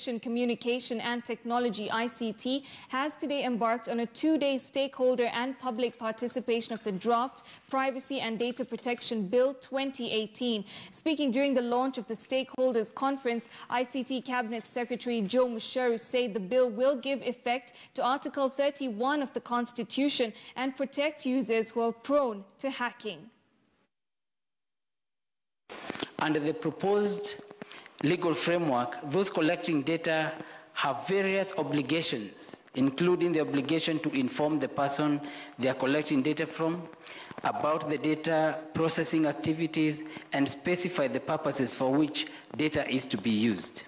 Information, Communication and Technology (ICT) has today embarked on a two-day stakeholder and public participation of the draft Privacy and Data Protection Bill 2018. Speaking during the launch of the stakeholders conference, ICT Cabinet Secretary Joe Musharu said the bill will give effect to Article 31 of the Constitution and protect users who are prone to hacking. Under the proposed legal framework, those collecting data have various obligations, including the obligation to inform the person they are collecting data from about the data processing activities and specify the purposes for which data is to be used.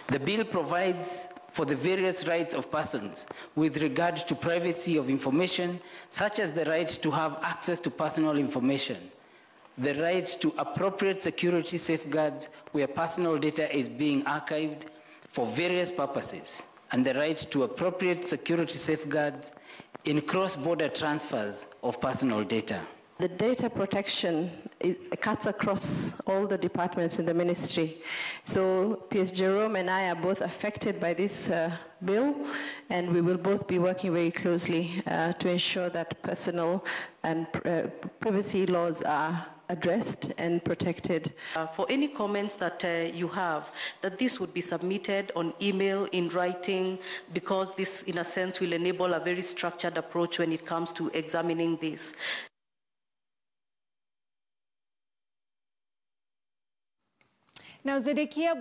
The bill provides for the various rights of persons with regard to privacy of information, such as the right to have access to personal information, the right to appropriate security safeguards where personal data is being archived for various purposes, and the right to appropriate security safeguards in cross-border transfers of personal data. The data protection cuts across all the departments in the ministry. So PS Jerome and I are both affected by this bill, and we will both be working very closely to ensure that personal and privacy laws are addressed and protected. For any comments that you have, that this would be submitted on email, in writing, because this, in a sense, will enable a very structured approach when it comes to examining this. Now, Zedekiah